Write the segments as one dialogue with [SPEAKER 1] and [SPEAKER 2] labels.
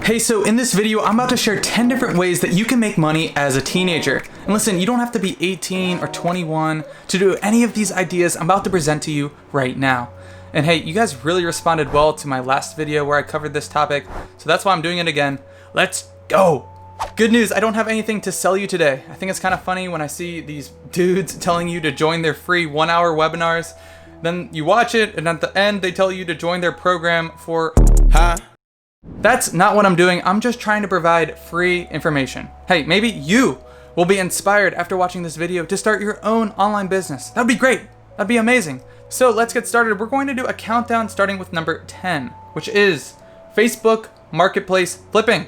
[SPEAKER 1] Hey, so in this video, I'm about to share 10 different ways that you can make money as a teenager. And listen, you don't have to be 18 or 21 to do any of these ideas I'm about to present to you right now. And hey, you guys really responded well to my last video where I covered this topic, so that's why I'm doing it again. Let's go! Good news, I don't have anything to sell you today. I think it's kind of funny when I see these dudes telling you to join their free 1-hour webinars. Then you watch it, and at the end, they tell you to join their program for That's not what I'm doing. I'm just trying to provide free information. Hey, maybe you will be inspired after watching this video to start your own online business. That'd be great. That'd be amazing. So let's get started. We're going to do a countdown starting with number 10, which is Facebook Marketplace flipping.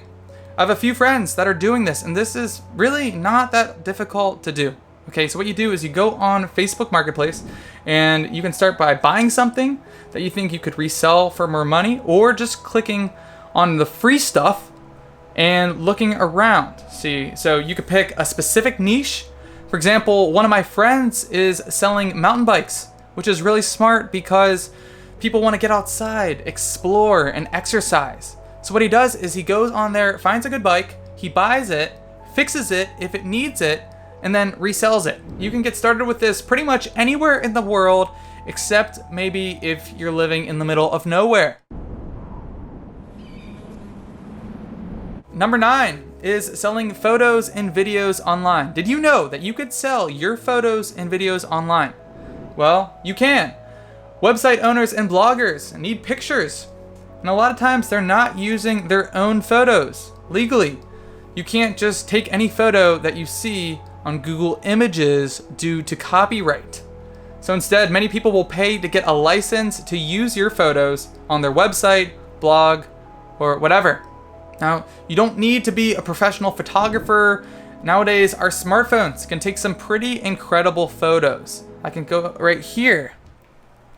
[SPEAKER 1] I have a few friends that are doing this, and this is really not that difficult to do. Okay, so what you do is you go on Facebook Marketplace, and you can start by buying something that you think you could resell for more money, or just clicking on the free stuff and looking around. See, so you could pick a specific niche. For example, one of my friends is selling mountain bikes, which is really smart because people want to get outside, explore, and exercise. So what he does is he goes on there, finds a good bike, he buys it, fixes it if it needs it, and then resells it. You can get started with this pretty much anywhere in the world, except maybe if you're living in the middle of nowhere. Number 9 is selling photos and videos online. Did you know that you could sell your photos and videos online? Well, you can. Website owners and bloggers need pictures, and a lot of times they're not using their own photos legally. You can't just take any photo that you see on Google Images due to copyright. So instead, many people will pay to get a license to use your photos on their website, blog, or whatever. Now, you don't need to be a professional photographer. Nowadays, our smartphones can take some pretty incredible photos. I can go right here,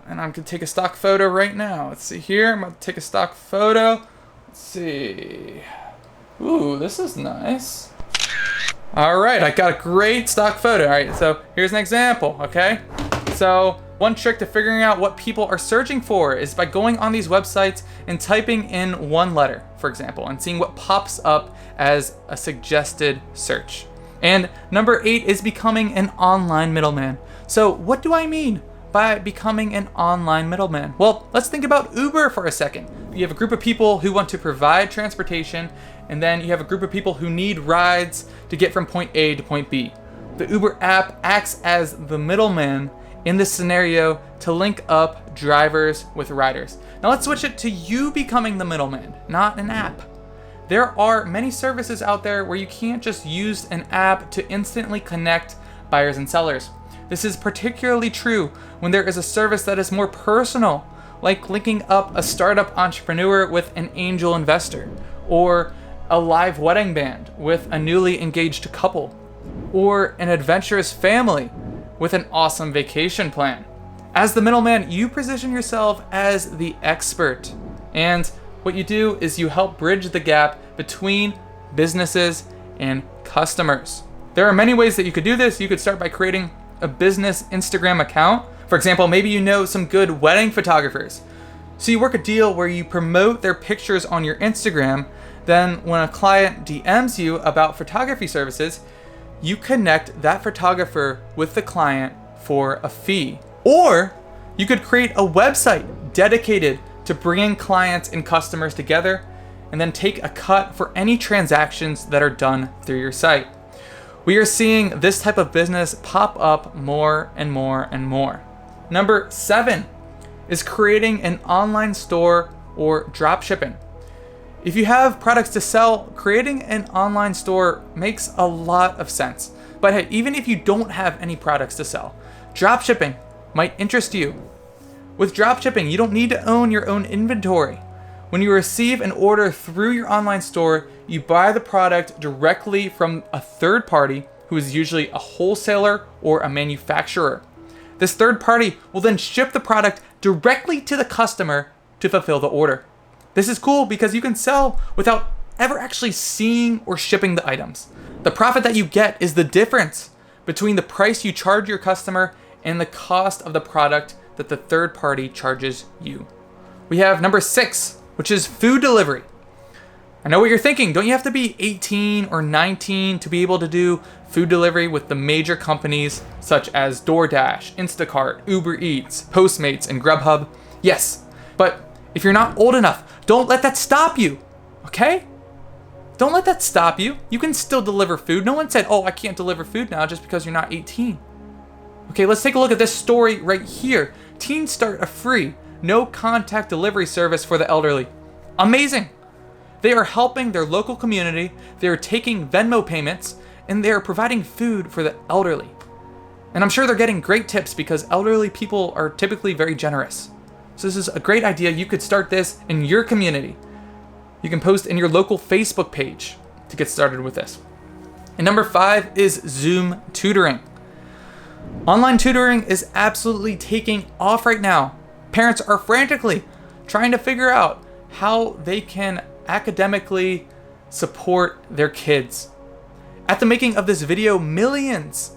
[SPEAKER 1] and I can take a stock photo right now. Let's see here, I'm going to take a stock photo. Let's see. Ooh, this is nice. All right, I got a great stock photo. All right, so here's an example, okay? So one trick to figuring out what people are searching for is by going on these websites and typing in one letter, for example, and seeing what pops up as a suggested search. And number 8 is becoming an online middleman. So what do I mean by becoming an online middleman? Well, let's think about Uber for a second. You have a group of people who want to provide transportation, and then you have a group of people who need rides to get from point A to point B. The Uber app acts as the middleman in this scenario to link up drivers with riders. Now let's switch it to you becoming the middleman, not an app. There are many services out there where you can't just use an app to instantly connect buyers and sellers. This is particularly true when there is a service that is more personal, like linking up a startup entrepreneur with an angel investor, or a live wedding band with a newly engaged couple, or an adventurous family with an awesome vacation plan. As the middleman, you position yourself as the expert, and what you do is you help bridge the gap between businesses and customers. There are many ways that you could do this. You could start by creating a business Instagram account. For example, maybe you know some good wedding photographers. So you work a deal where you promote their pictures on your Instagram. Then when a client DMs you about photography services, you connect that photographer with the client for a fee. Or you could create a website dedicated to bringing clients and customers together, and then take a cut for any transactions that are done through your site. We are seeing this type of business pop up more and more and more. Number 7 is creating an online store or drop shipping. If you have products to sell, creating an online store makes a lot of sense. But hey, even if you don't have any products to sell, drop shipping might interest you. With drop shipping, you don't need to own your own inventory. When you receive an order through your online store, you buy the product directly from a third party who is usually a wholesaler or a manufacturer. This third party will then ship the product directly to the customer to fulfill the order. This is cool because you can sell without ever actually seeing or shipping the items. The profit that you get is the difference between the price you charge your customer and the cost of the product that the third party charges you. We have number 6, which is food delivery. I know what you're thinking. Don't you have to be 18 or 19 to be able to do food delivery with the major companies such as DoorDash, Instacart, Uber Eats, Postmates, and Grubhub? Yes, but if you're not old enough, don't let that stop you, okay? Don't let that stop you. You can still deliver food. No one said, oh, I can't deliver food now just because you're not 18. Okay, let's take a look at this story right here. Teens start a free, no contact delivery service for the elderly. Amazing. They are helping their local community, they are taking Venmo payments, and they are providing food for the elderly. And I'm sure they're getting great tips because elderly people are typically very generous. So this is a great idea. You could start this in your community. You can post in your local Facebook page to get started with this. And number 5 is Zoom tutoring. Online tutoring is absolutely taking off right now. Parents are frantically trying to figure out how they can academically support their kids. At the making of this video, millions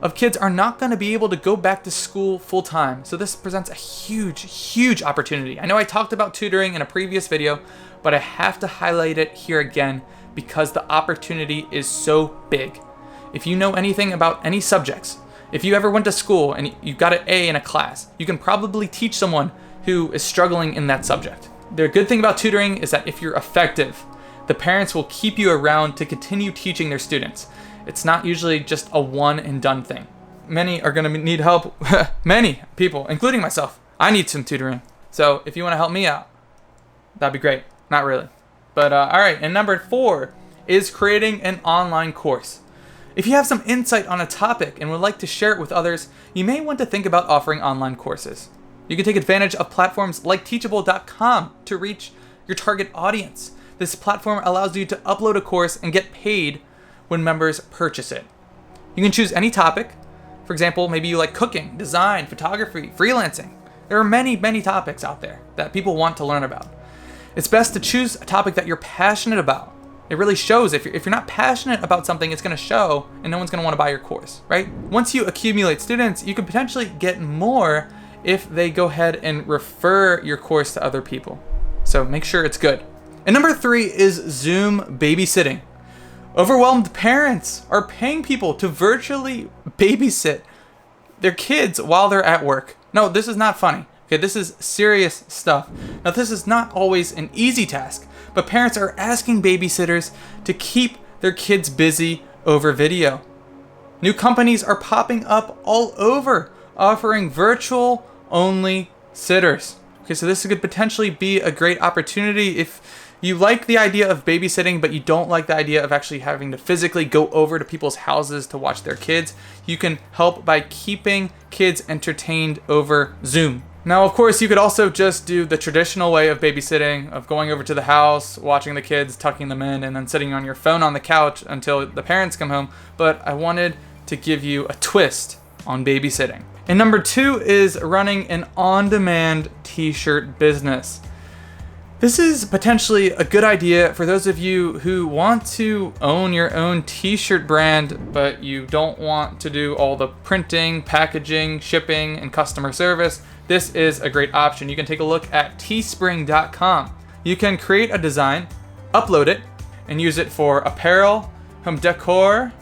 [SPEAKER 1] of kids are not going to be able to go back to school full time. So this presents a huge opportunity. I know I talked about tutoring in a previous video, but I have to highlight it here again because the opportunity is so big. If you know anything about any subjects, if you ever went to school and you got an A in a class, you can probably teach someone who is struggling in that subject. The good thing about tutoring is that if you're effective, the parents will keep you around to continue teaching their students. It's not usually just a one and done thing. Many are going to need help. Many people, including myself. I need some tutoring. So if you want to help me out, that'd be great. Not really. But all right. And number 4 is creating an online course. If you have some insight on a topic and would like to share it with others, you may want to think about offering online courses. You can take advantage of platforms like Teachable.com to reach your target audience. This platform allows you to upload a course and get paid when members purchase it. You can choose any topic. For example, maybe you like cooking, design, photography, freelancing. There are many topics out there that people want to learn about. It's best to choose a topic that you're passionate about. It really shows. If you're not passionate about something, it's going to show and no one's going to want to buy your course, right? Once you accumulate students, you can potentially get more if they go ahead and refer your course to other people. So make sure it's good. And number 3 is Zoom babysitting. Overwhelmed parents are paying people to virtually babysit their kids while they're at work. No, this is not funny. Okay, this is serious stuff. Now, this is not always an easy task, but parents are asking babysitters to keep their kids busy over video. New companies are popping up all over, offering virtual-only sitters. Okay, so this could potentially be a great opportunity if you like the idea of babysitting, but you don't like the idea of actually having to physically go over to people's houses to watch their kids. You can help by keeping kids entertained over Zoom. Now, of course, you could also just do the traditional way of babysitting, of going over to the house, watching the kids, tucking them in, and then sitting on your phone on the couch until the parents come home. But I wanted to give you a twist on babysitting. And number 2 is running an on-demand t-shirt business. This is potentially a good idea for those of you who want to own your own t-shirt brand, but you don't want to do all the printing, packaging, shipping, and customer service. This is a great option. You can take a look at teespring.com. You can create a design, upload it, and use it for apparel, home decor,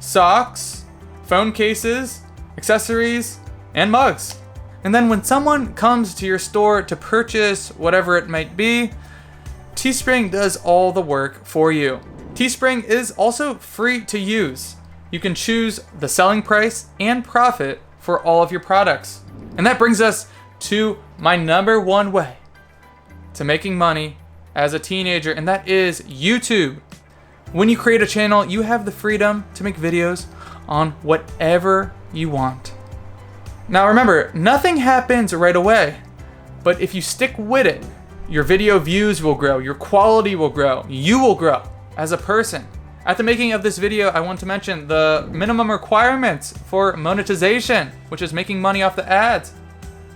[SPEAKER 1] socks, phone cases, accessories, and mugs. And then when someone comes to your store to purchase whatever it might be, Teespring does all the work for you. Teespring is also free to use. You can choose the selling price and profit for all of your products. And that brings us to my number 1 way to making money as a teenager, and that is YouTube. When you create a channel, you have the freedom to make videos on whatever you want. Now remember, nothing happens right away, but if you stick with it, your video views will grow, your quality will grow, you will grow as a person. At the making of this video, I want to mention the minimum requirements for monetization, which is making money off the ads,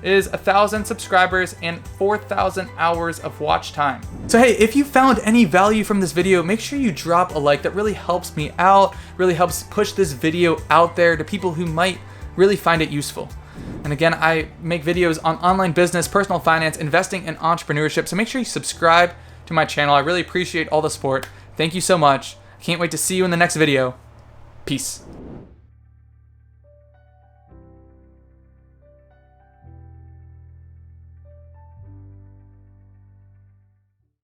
[SPEAKER 1] is 1,000 subscribers and 4,000 hours of watch time. So hey, if you found any value from this video, make sure you drop a like. That really helps me out, really helps push this video out there to people who might really find it useful. And again, I make videos on online business, personal finance, investing, and entrepreneurship. So make sure you subscribe to my channel. I really appreciate all the support. Thank you so much. I can't wait to see you in the next video. Peace.